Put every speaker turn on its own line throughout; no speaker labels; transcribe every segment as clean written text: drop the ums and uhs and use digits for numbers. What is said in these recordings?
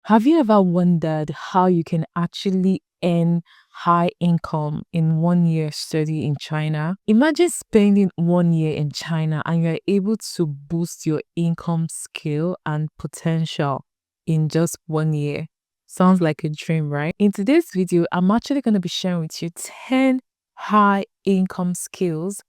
Have you ever wondered how you can actually earn high income in 1 year study in China? Imagine spending 1 year in China and you're able to boost your income scale and potential in just 1 year. Sounds like a dream, right? In today's video, I'm actually going to be sharing with you 10 high income skills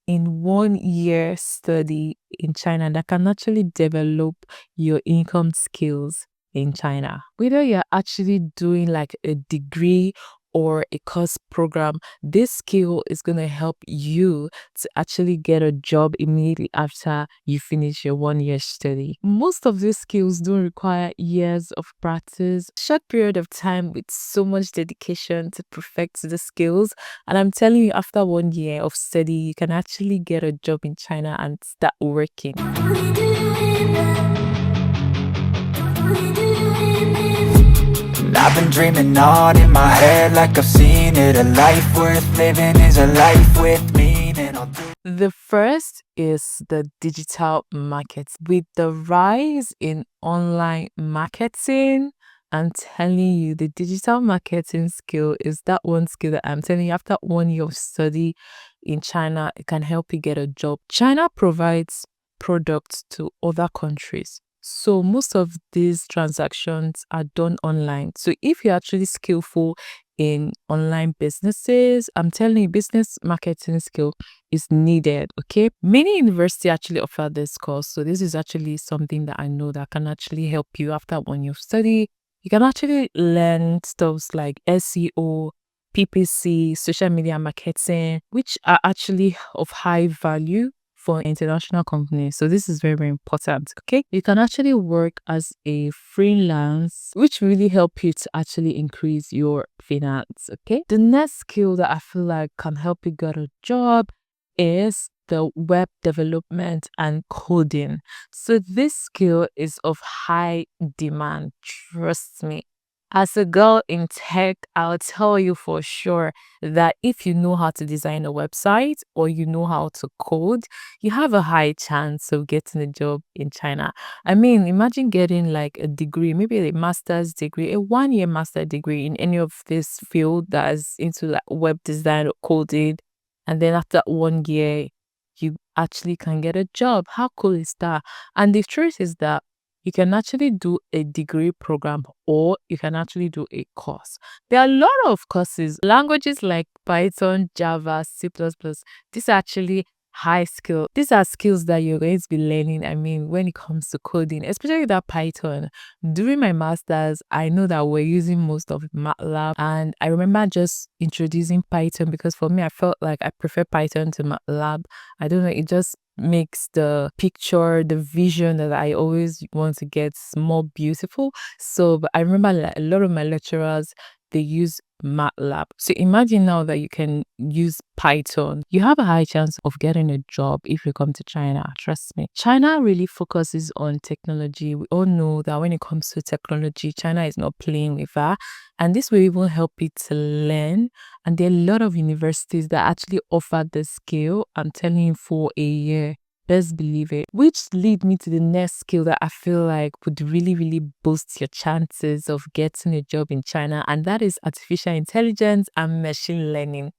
in 1 year study in China that can actually develop your income skills in China. Whether you're actually doing like a degree or a course program, this skill is going to help you to actually get a job immediately after you finish your 1 year study. Most of these skills don't require years of practice, short period of time with so much dedication to perfect the skills. And I'm telling you, after 1 year of study, you can actually get a job in China and start working.
I've been dreaming on in my head like I've seen it. A life worth living is a life with meaning.
The first is the digital market. With the rise in online marketing, I'm telling you, the digital marketing skill is that one skill that I'm telling you, after 1 year of study in China, it can help you get a job. China provides products to other countries. So most of these transactions are done online. So if you're actually skillful in online businesses, I'm telling you, business marketing skill is needed. Okay, many universities actually offer this course, so this is actually something that I know that can actually help you after 1 year of study. You can actually learn stuff like SEO, PPC, social media marketing, which are actually of high value for international companies. So this is very, very important. Okay, you can actually work as a freelance, which really help you to actually increase your finance. Okay, the next skill that I feel like can help you get a job is the web development and coding. So this skill is of high demand, trust me. As a girl in tech, I'll tell you for sure that if you know how to design a website or you know how to code, you have a high chance of getting a job in China. I mean, imagine getting like a degree, maybe a master's degree, a 1 year master degree in any of this field that is into like web design or coding. And then after 1 year, you actually can get a job. How cool is that? And the truth is that you can actually do a degree program or you can actually do a course. There are a lot of courses, languages like Python, Java, C++. These are actually high skill. These are skills that you're going to be learning. I mean, when it comes to coding, especially that Python. During my master's, I know that we're using most of MATLAB, and I remember just introducing Python because for me, I felt like I prefer Python to MATLAB. I don't know, it just makes the picture, the vision that I always want to get more beautiful. So, but I remember like, a lot of my lecturers, they use MATLAB. So imagine now that you can use Python. You have a high chance of getting a job if you come to China. Trust me. China really focuses on technology. We all know that when it comes to technology, China is not playing with that. And this will even help you to learn. And there are a lot of universities that actually offer the skill. I'm telling you, for a year. Best believe it. Which lead me to the next skill that I feel like would really, really boost your chances of getting a job in China, and that is artificial intelligence and machine learning.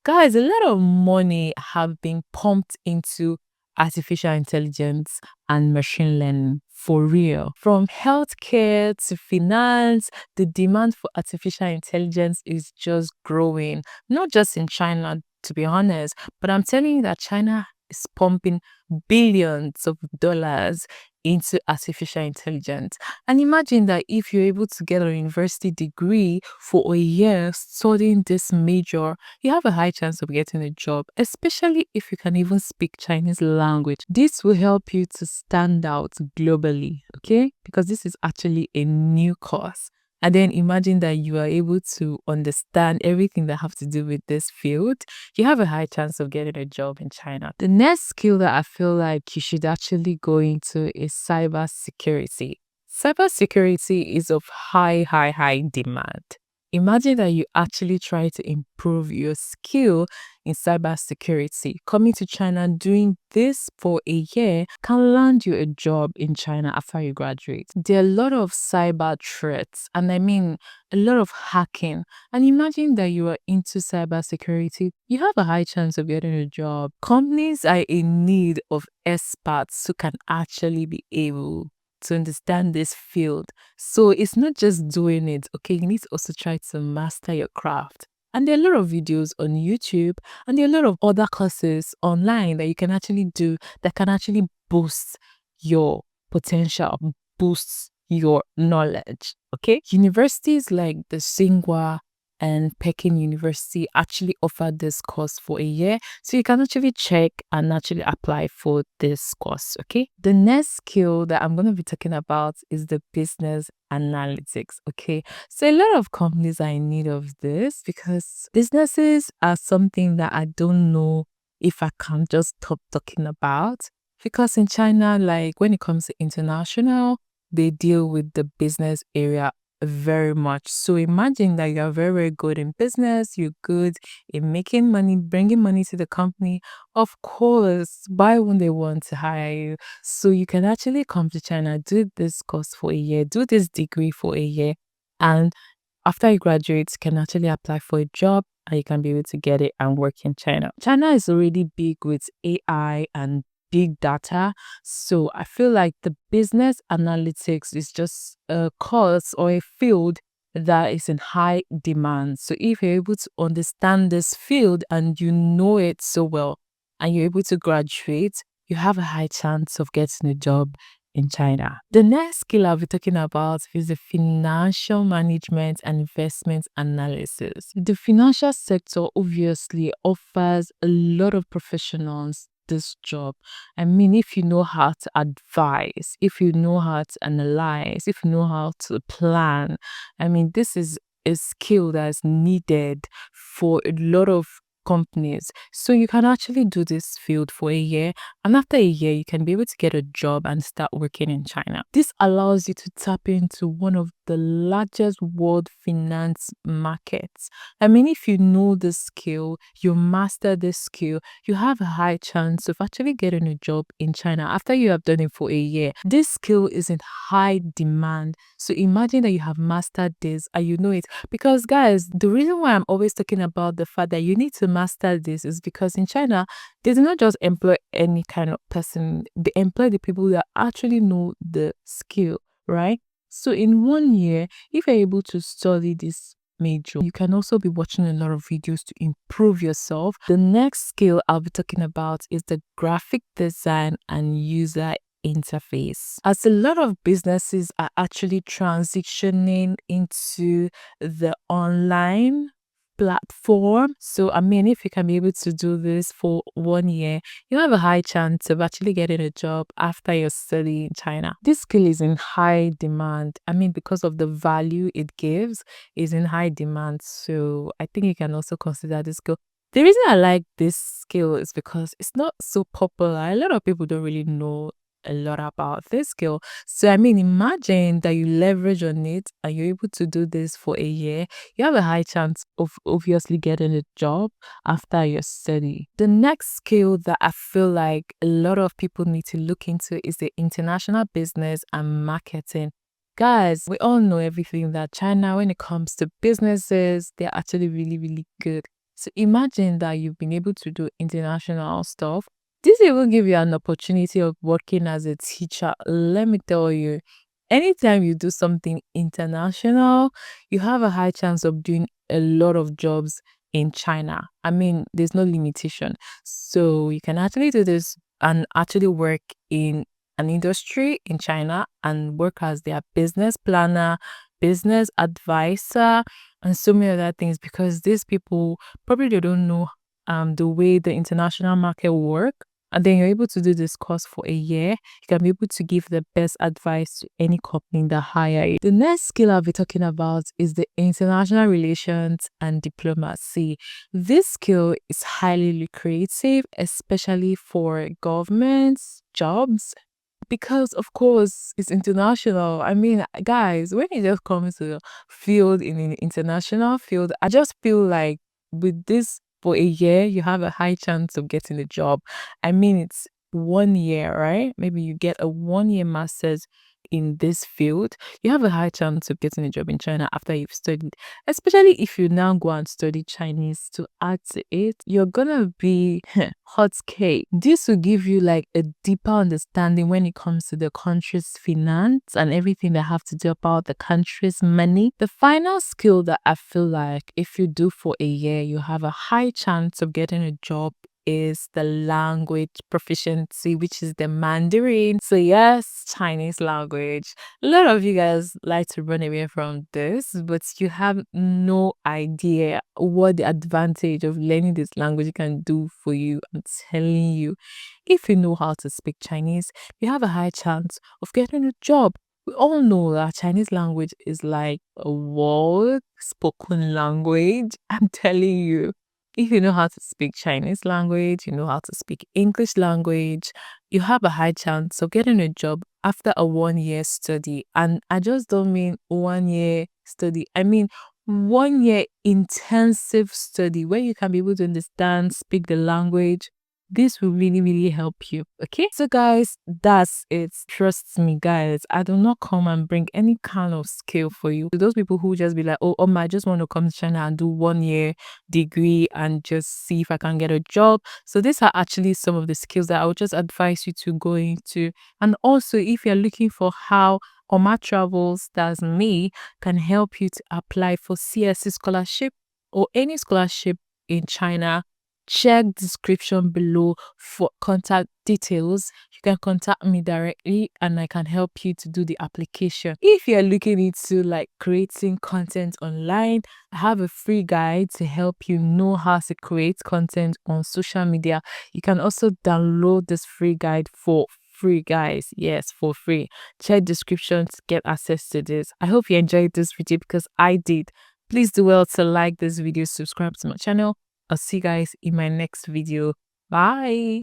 Guys, a lot of money have been pumped into artificial intelligence and machine learning for real. From healthcare to finance, the demand for artificial intelligence is just growing. Not just in China, to be honest, but I'm telling you that China is pumping billions of dollars into artificial intelligence. And imagine that if you're able to get a university degree for a year studying this major, you have a high chance of getting a job, especially if you can even speak Chinese language. This will help you to stand out globally, okay? Because this is actually a new course. And then imagine that you are able to understand everything that have to do with this field. You have a high chance of getting a job in China. The next skill that I feel like you should actually go into is cyber security. Cyber security is of high demand. Imagine that you actually try to improve your skill in cybersecurity. Coming to China, doing this for a year can land you a job in China after you graduate. There are a lot of cyber threats, and I mean a lot of hacking. And imagine that you are into cybersecurity, you have a high chance of getting a job. Companies are in need of experts who can actually be able to understand this field. So it's not just doing it, okay? You need to also try to master your craft. And there are a lot of videos on YouTube, and there are a lot of other courses online that you can actually do that can actually boost your potential, boost your knowledge. Okay. Universities like the Tsinghua and Peking University actually offer this course for a year. So you can actually check and actually apply for this course. Okay. The next skill that I'm going to be talking about is the business analytics. Okay. So a lot of companies are in need of this because businesses are something that I don't know if I can just stop talking about. Because in China, like when it comes to international, they deal with the business area very much. So imagine that you're very, very good in business, you're good in making money, bringing money to the company. Of course, why wouldn't they want to hire you? So you can actually come to China, do this course for a year, do this degree for a year, and after you graduate, you can actually apply for a job and you can be able to get it and work in China. China is already big with AI and big data. So I feel like the business analytics is just a course or a field that is in high demand. So if you're able to understand this field and you know it so well and you're able to graduate, you have a high chance of getting a job in China. The next skill I'll be talking about is the financial management and investment analysis. The financial sector obviously offers a lot of professionals this job. I mean, if you know how to advise, if you know how to analyze, if you know how to plan, I mean, this is a skill that is needed for a lot of companies. So you can actually do this field for a year, and after a year you can be able to get a job and start working in China. This allows you to tap into one of the largest world finance markets. I mean, if you know the skill, you master the skill, you have a high chance of actually getting a job in China after you have done it for a year. This skill is in high demand. So imagine that you have mastered this and you know it. Because guys, the reason why I'm always talking about the fact that you need to master this is because in China, they do not just employ any kind of person. They employ the people that actually know the skill, right? So in 1 year, if you're able to study this major, you can also be watching a lot of videos to improve yourself. The next skill I'll be talking about is the graphic design and user interface. As a lot of businesses are actually transitioning into the online platform. So, I mean, if you can be able to do this for 1 year, you have a high chance of actually getting a job after your study in China. This skill is in high demand. I mean, because of the value it gives, is in high demand. So, I think you can also consider this skill. The reason I like this skill is because it's not so popular. A lot of people don't really know a lot about this skill. So, I mean, imagine that you leverage on it and you're able to do this for a year. You have a high chance of obviously getting a job after your study. The next skill that I feel like a lot of people need to look into is the international business and marketing. Guys, we all know everything that China, when it comes to businesses, they're actually really, really good. So imagine that you've been able to do international stuff. This will give you an opportunity of working as a teacher. Let me tell you, anytime you do something international, you have a high chance of doing a lot of jobs in China. I mean, there's no limitation. So you can actually do this and actually work in an industry in China and work as their business planner, business advisor, and so many other things because these people probably they don't know the way the international market work, and then you're able to do this course for a year. You can be able to give the best advice to any company that hire you. The next skill I'll be talking about is the international relations and diplomacy. This skill is highly lucrative, especially for governments, jobs, because of course it's international. I mean, guys, when it just comes to field in an international field, I just feel like with this for a year, you have a high chance of getting a job. I mean, it's 1 year, right? Maybe you get a 1 year master's in this field, you have a high chance of getting a job in China after you've studied. Especially if you now go and study Chinese to add to it, you're gonna be hot cake. This will give you like a deeper understanding when it comes to the country's finance and everything that have to do about the country's money. The final skill that I feel like if you do for a year, you have a high chance of getting a job is the language proficiency, which is the Mandarin. So yes, Chinese language. A lot of you guys like to run away from this, but you have no idea what the advantage of learning this language can do for you. I'm telling you, if you know how to speak Chinese, you have a high chance of getting a job. We all know that Chinese language is like a world spoken language. I'm telling you, if you know how to speak Chinese language, you know how to speak English language, you have a high chance of getting a job after a 1 year study. And I just don't mean 1 year study. I mean 1 year intensive study where you can be able to understand, speak the language. This will really, really help you. Okay. So guys, that's it. Trust me, guys. I do not come and bring any kind of skill for you. To those people who just be like, oh, I just want to come to China and do 1 year degree and just see if I can get a job. So these are actually some of the skills that I would just advise you to go into. And also, if you're looking for how Ormah Travels, that's me, can help you to apply for CSC scholarship or any scholarship in China, check description below for contact details. You can contact me directly and I can help you to do the application. If you're looking into like creating content online, I have a free guide to help you know how to create content on social media. You can also download this free guide for free, guys. Yes, for free. Check description to get access to this. I hope you enjoyed this video because I did. Please do well to like this video, subscribe to my channel. I'll see you guys in my next video. Bye.